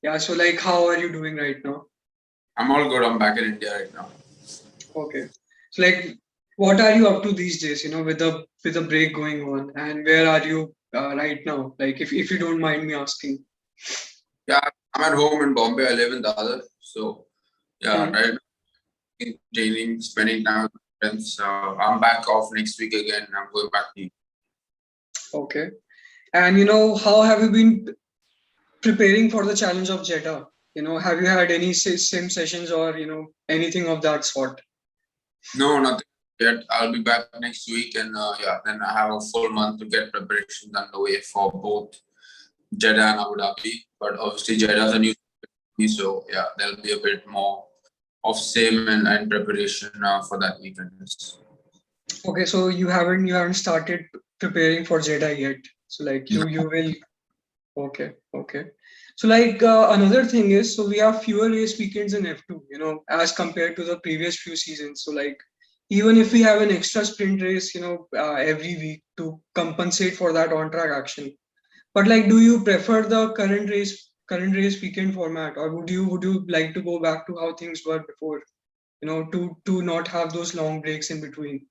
Yeah, so like how are you doing right now? I'm all good. I'm back in India right now. Okay. So like what are you up to these days, with the break going on, and where are you right now? Like if you don't mind me asking. Yeah, I'm at home in Bombay. I live in Dadar. So, yeah, Hmm. right now, training, spending time with friends. I'm back off next week again. I'm going back to. Okay. And how have you been preparing for the challenge of Jeddah? Have you had any sim sessions or anything of that sort? No, nothing yet. I'll be back next week. And yeah, then I have a full month to get preparations underway for both Jeddah and Abu Dhabi. But obviously, Jeddah is a new city. So, yeah, there'll be a bit more of sim and preparation for that weekend. Okay, so you haven't started preparing for Jeddah yet. So like you will. Okay, okay. So like another thing is, so we have fewer race weekends in F2, as compared to the previous few seasons. So like even if we have an extra sprint race, every week to compensate for that on track action. But like, do you prefer the current race weekend format, or would you like to go back to how things were before? To not have those long breaks in between.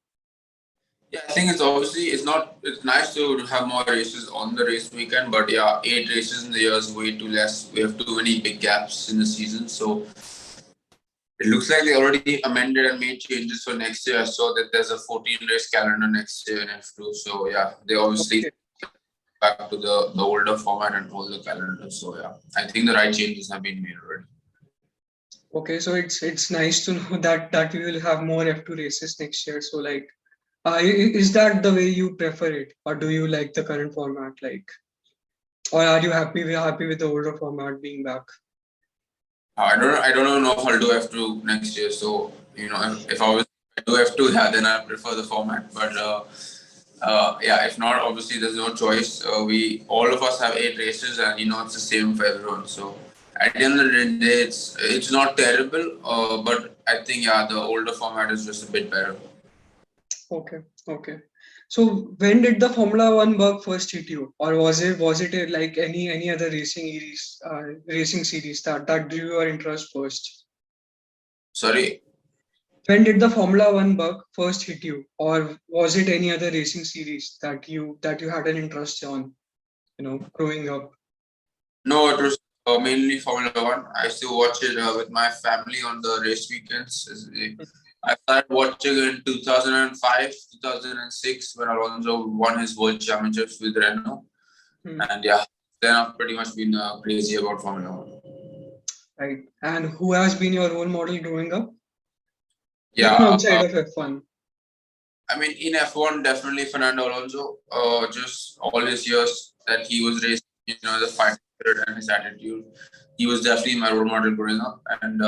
Yeah, I think it's obviously it's nice to have more races on the race weekend, but yeah, 8 races in the year is way too less. We have too many big gaps in the season, so it looks like they already amended and made changes for next year. I saw that there's a 14 race calendar next year in F2, so yeah, they obviously Okay. back to the older format and older calendar. So yeah, I think the right changes have been made already. Okay, so it's nice to know that we will have more F2 races next year. So like, is that the way you prefer it, or do you like the current format? Like, or are you happy with the older format being back? I don't know if I'll do F2 next year. So if I was to do F2, yeah, then I prefer the format. But yeah, if not, obviously there's no choice. We all of us have 8 races, and it's the same for everyone. So at the end of the day, it's not terrible. But I think yeah, the older format is just a bit better. Okay, okay. So when did the Formula One bug first hit you, or was it like any other racing series that drew your interest first? Sorry. When did the Formula One bug first hit you, or was it any other racing series that you had an interest on, growing up? No, it was mainly Formula One. I used to watch it with my family on the race weekends. I started watching in 2005, 2006 when Alonso won his World Championships with Renault. Hmm. And yeah, then I've pretty much been crazy about Formula One. Right. And who has been your role model growing up, even Yeah, outside of F1? I mean, in F1, definitely Fernando Alonso. Just all his years that he was racing, the fighting spirit and his attitude. He was definitely my role model growing up. And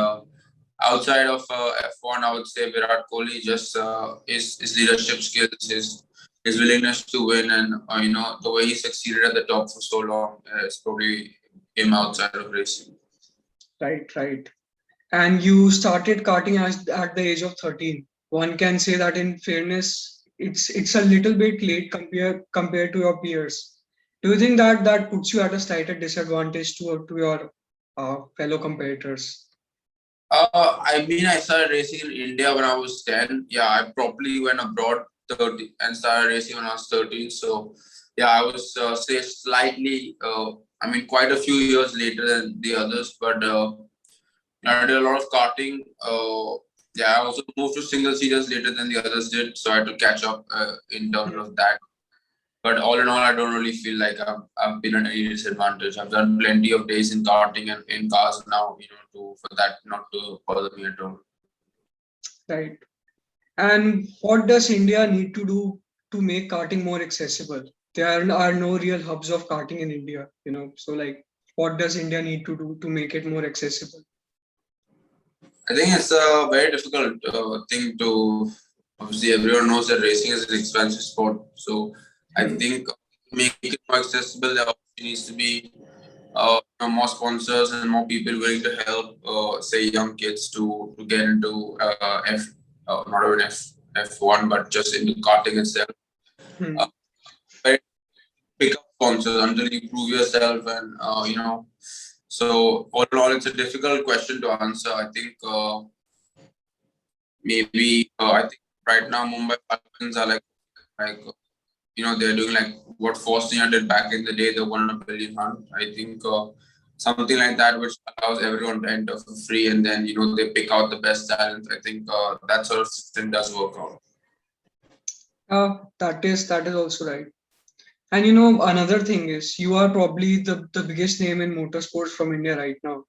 outside of F1, I would say Virat Kohli, just his leadership skills, his willingness to win, and the way he succeeded at the top for so long is probably him outside of racing. Right, right. And you started karting at the age of 13. One can say that in fairness, it's a little bit late compared to your peers. Do you think that puts you at a slight disadvantage to your fellow competitors? I mean, I started racing in India when I was 10. Yeah, I probably went abroad 30 and started racing when I was 13. So, yeah, I was, say, slightly, I mean, quite a few years later than the others, but I did a lot of karting. Yeah, I also moved to single seaters later than the others did. So, I had to catch up in terms Hmm. of that. But all in all, I don't really feel like I've been at any disadvantage. I've done plenty of days in karting and in cars now, for that not to bother me at all. Right. And what does India need to do to make karting more accessible? There are no real hubs of karting in India. So like, what does India need to do to make it more accessible? I think it's a very difficult thing to. Obviously, everyone knows that racing is an expensive sport. So I Hmm. think to make it more accessible, there obviously needs to be more sponsors and more people willing to help, say, young kids to get into not even F1, but just into karting itself. Uh, Hmm. very pick up sponsors until you prove yourself and So all in all, it's a difficult question to answer. I think maybe I think right now Mumbai Falcons are like they're doing like what Forstner did back in the day, the 1 billion hunt. I think something like that, which allows everyone to enter for free, and then they pick out the best talent. I think that sort of system does work out. That is also right. And another thing is you are probably the biggest name in motorsports from India right now.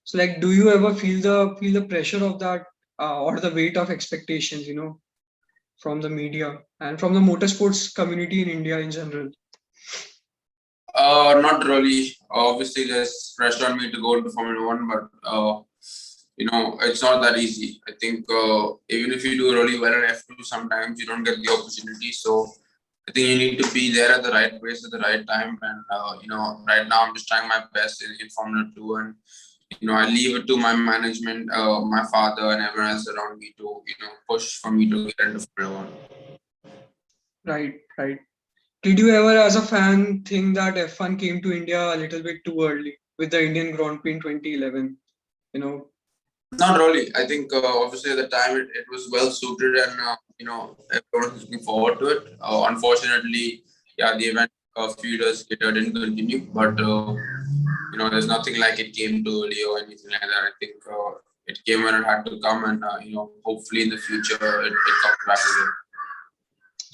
So like, do you ever feel the pressure of that, or the weight of expectations, from the media and from the motorsports community in India in general? Not really. Obviously, there's pressure on me to go into Formula One, but it's not that easy. I think even if you do really well in F2, sometimes you don't get the opportunity. So I think you need to be there at the right place at the right time. And right now I'm just trying my best in Formula Two, and I leave it to my management, my father, and everyone else around me to push for me to get into Formula One. Right, right. Did you ever, as a fan, think that F1 came to India a little bit too early with the Indian Grand Prix in 2011? You know, Not really. I think obviously at the time it was well suited, and everyone was looking forward to it. Unfortunately, yeah, the event a few years later didn't continue, but there's nothing like it came too early or anything like that. I think it came when it had to come, and hopefully in the future it comes back again.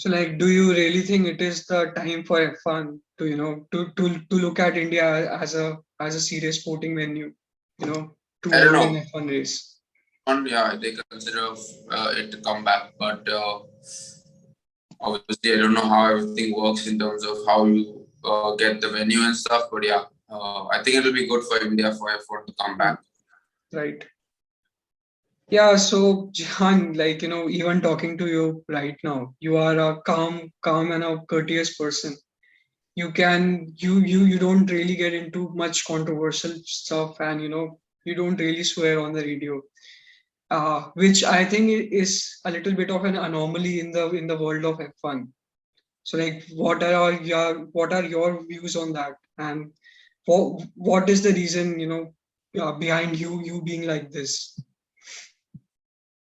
so like, do you really think it is the time for F1 to to look at India as a serious sporting venue, to I don't hold an know. F1 race? Yeah, they consider it to come back, but obviously I don't know how everything works in terms of how you get the venue and stuff. But yeah, I think it'll be good for India for F1 to come back. Right. Yeah, so Jehan, like, even talking to you right now, you are a calm and a courteous person. You don't really get into much controversial stuff, and you don't really swear on the radio, which I think is a little bit of an anomaly in the world of F1. So like, what are your views on that, and what is the reason, behind you being like this?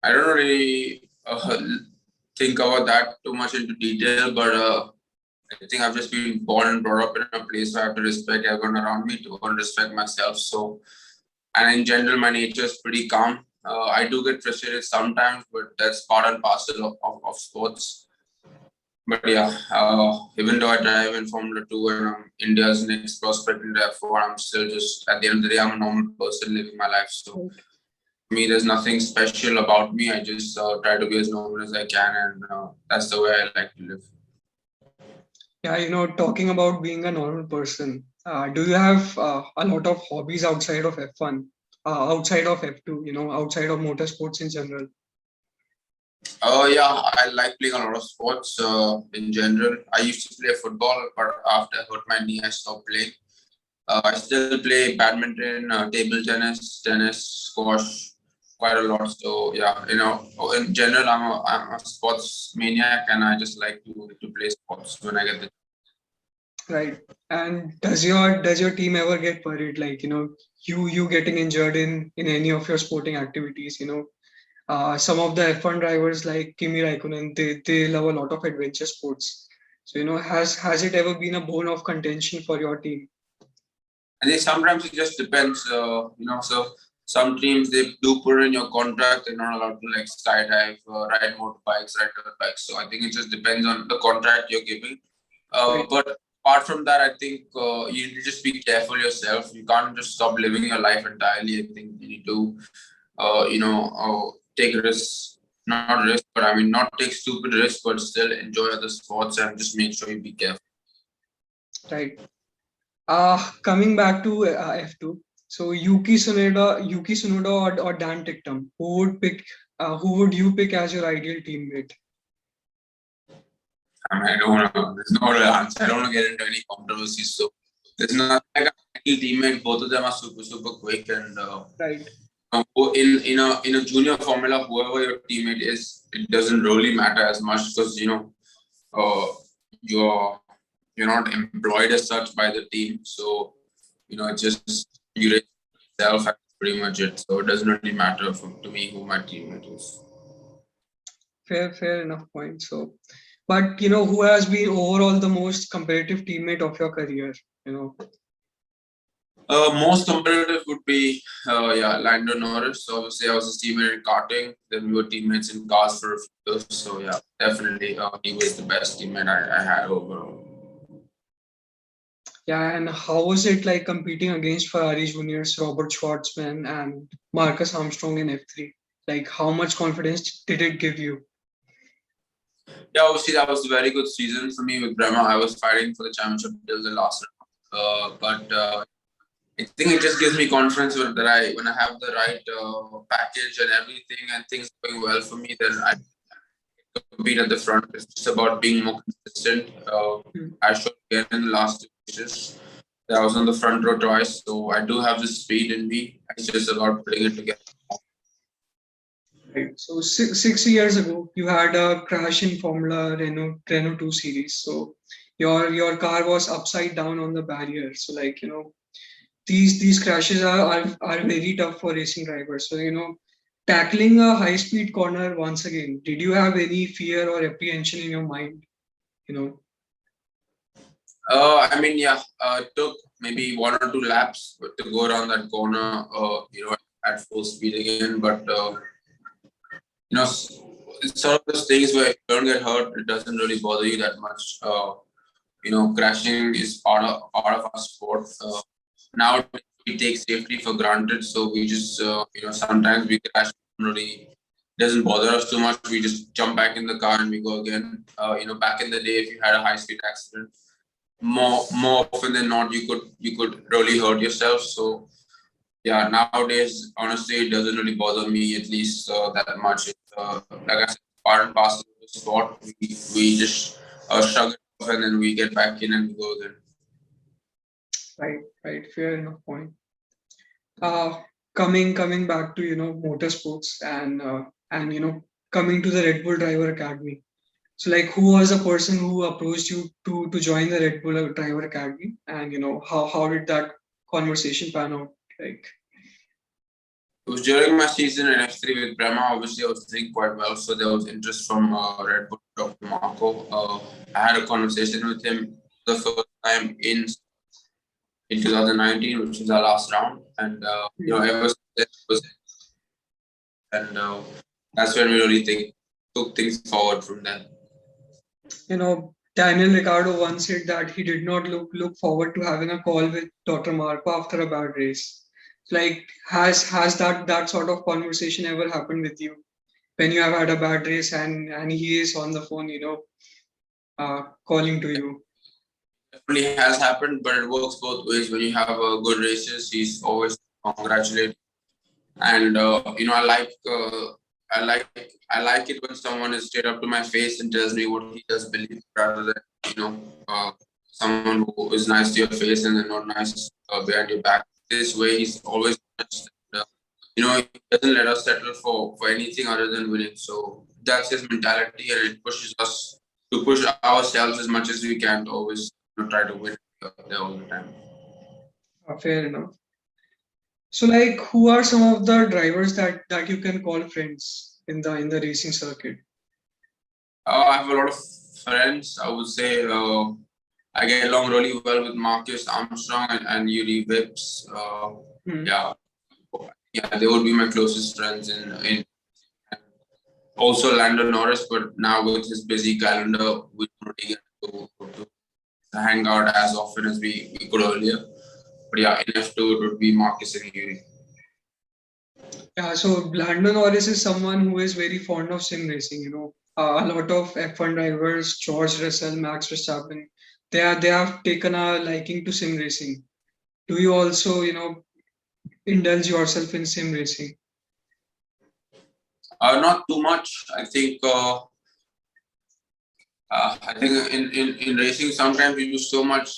I don't really think about that too much into detail, but I think I've just been born and brought up in a place where I have to respect everyone around me to respect myself. So, and in general, my nature is pretty calm. I do get frustrated sometimes, but that's part and parcel of sports. But yeah, even though I drive in Formula 2 and I'm India's next prospect in the F1, I'm still just, at the end of the day, I'm a normal person living my life. So, me, there's nothing special about me. I just try to be as normal as I can, and that's the way I like to live. Yeah, talking about being a normal person, do you have a lot of hobbies outside of F1, outside of F2, outside of motorsports in general? Yeah, I like playing a lot of sports in general. I used to play football, but after I hurt my knee, I stopped playing. I still play badminton, table tennis, squash, quite a lot. So yeah, in general, I'm a sports maniac, and I just like to play sports when I get the. Right. And does your team ever get worried, like, you getting injured in any of your sporting activities? Some of the F1 drivers like Kimi Raikkonen, they love a lot of adventure sports. So, has it ever been a bone of contention for your team? I think sometimes it just depends. So some teams they do put in your contract they're not allowed to like skydive, ride motorbikes, ride dirt bikes. So I think it just depends on the contract you're giving. Right. But apart from that, I think you need to just be careful yourself. You can't just stop living your life entirely. I think you need to, take risks. Not risk, but I mean, not take stupid risks, but still enjoy other sports and just make sure you be careful. Right. Coming back to F2, so Yuki Tsunoda or Dan Ticktum, who would you pick as your ideal teammate? I mean, I don't want to. There's no real answer. I don't want to get into any controversies. So there's not like an ideal teammate. Both of them are super quick, and Right. in a junior formula, whoever your teammate is, it doesn't really matter as much because you're you're not employed as such by the team. So it's just you race itself, and that's pretty much it. So it doesn't really matter to me who my teammate is. Fair enough point. So, but who has been overall the most competitive teammate of your career? Most competitive would be Lando Norris. So obviously, I was his teammate in karting. Then we were teammates in cars for a few years. So yeah, definitely, he was the best teammate I had overall. Yeah, and how was it like competing against Ferrari Juniors, Robert Schwartzman, and Marcus Armstrong in F3? Like, how much confidence did it give you? Yeah, obviously that was a very good season for me with Brahma. I was fighting for the championship till the last round. But I think it just gives me confidence that when I have the right package and everything and things going well for me, then I compete at the front. It's just about being more consistent. I showed again in the last 2 races that I was on the front row twice, so I do have the speed in me. It's just about putting it together. Right. So 6 years ago, you had a crash in Formula Renault 2 series. So your car was upside down on the barrier. So like these crashes are very tough for racing drivers. So tackling a high speed corner once again, did you have any fear or apprehension in your mind? You know. I mean, yeah, it took maybe 1 or 2 laps to go around that corner, at full speed again. But it's sort of those things where if you don't get hurt, it doesn't really bother you that much. Crashing is part of our sport. Now we take safety for granted, so we just sometimes we crash. Really doesn't bother us too much. We just jump back in the car and we go again. Back in the day, if you had a high speed accident, more often than not, you could really hurt yourself. So yeah, nowadays, honestly, it doesn't really bother me at least that much. Like I said, part and parcel of the sport. We just shrug it off and then we get back in and we go again. Right. Fair enough point. Uh, coming back to motorsports and coming to the Red Bull Driver Academy. So like, who was the person who approached you to join the Red Bull Driver Academy, and how did that conversation pan out? Like, It was during my season in F3 with Brahma. Obviously, I was doing quite well, so there was interest from Red Bull, Dr. Marco. I had a conversation with him the first time in 2019, which was our last round, and ever since then and that's when we really took things forward from then. Daniel Ricciardo once said that he did not look forward to having a call with Dr. Marco after a bad race. Like, has that sort of conversation ever happened with you when you have had a bad race and he is on the phone, calling to you? Definitely has happened, but it works both ways. When you have good races, he's always congratulated, and I like I like it when someone is straight up to my face and tells me what he does believe, rather than someone who is nice to your face and then not nice behind your back. This way, he's always honest. And, he doesn't let us settle for anything other than winning. So that's his mentality, and it pushes us to push ourselves as much as we can to always try to win there all the time. Fair enough. So like, who are some of the drivers that you can call friends in the racing circuit? I have a lot of friends. I would say I get along really well with Marcus Armstrong and Yuri Vips. Hmm. Yeah, they would be my closest friends in also Lando Norris, but now with his busy calendar, we don't really get to hang out as often as we could earlier. But yeah, in F2 it would be Marcus and Yuri. Yeah, so Lando Norris is someone who is very fond of sim racing. A lot of F1 drivers, George Russell, Max Verstappen, they have taken a liking to sim racing. Do you also indulge yourself in sim racing? Not too much. I think in racing sometimes you do so much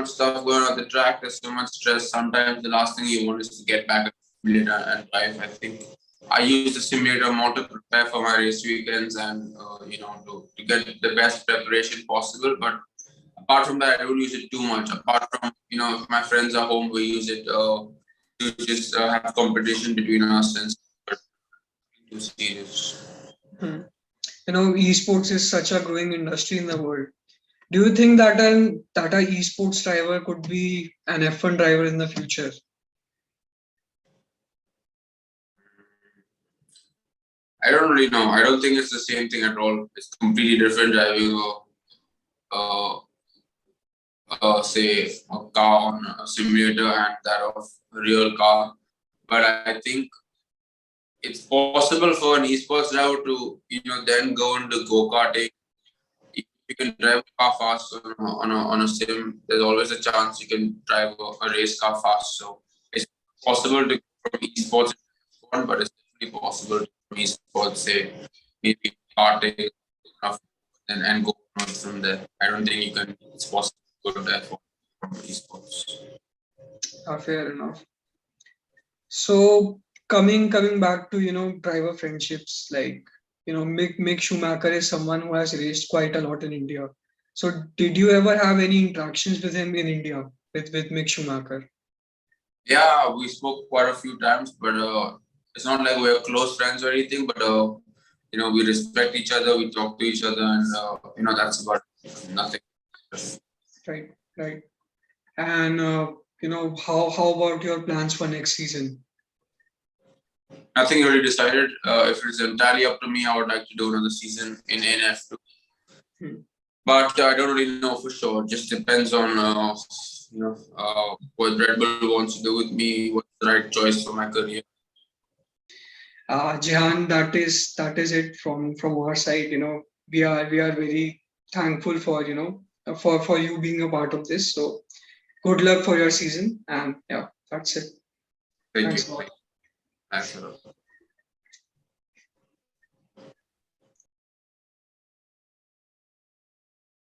stuff going on the track. There's so much stress. Sometimes the last thing you want is to get back at the simulator and drive. I think I use the simulator more to prepare for my race weekends and to get the best preparation possible. But apart from that, I don't use it too much. Apart from if my friends are home, we use it. to just have competition between us and too serious. Hmm. Esports is such a growing industry in the world. Do you think that an esports driver could be an F1 driver in the future? I don't really know. I don't think it's the same thing at all. It's completely different driving say a car on a simulator and that of a real car. But I think it's possible for an esports driver to then go into go-karting. If you can drive a car fast on a sim, there's always a chance you can drive a race car fast. So it's possible to go from esports to F1, but it's definitely possible to from esports, say maybe karting and go on from there. I don't think you can. It's possible to go to F1 from esports. Fair enough. So coming back to driver friendships, like Mick Schumacher is someone who has raced quite a lot in India. So did you ever have any interactions with him in India with Mick Schumacher? Yeah, we spoke quite a few times, but it's not like we're close friends or anything. But we respect each other, we talk to each other, and that's about nothing. Right, right. And how about your plans for next season? Nothing really decided. If it's entirely up to me, I would like to do another season in NF2. But I don't really know for sure. It just depends on what Red Bull wants to do with me. What's the right choice for my career? Jehan, that is it from our side. We are very thankful for for you being a part of this. So good luck for your season, and yeah, that's it. Thank Thanks a you. lot. Thanks a lot.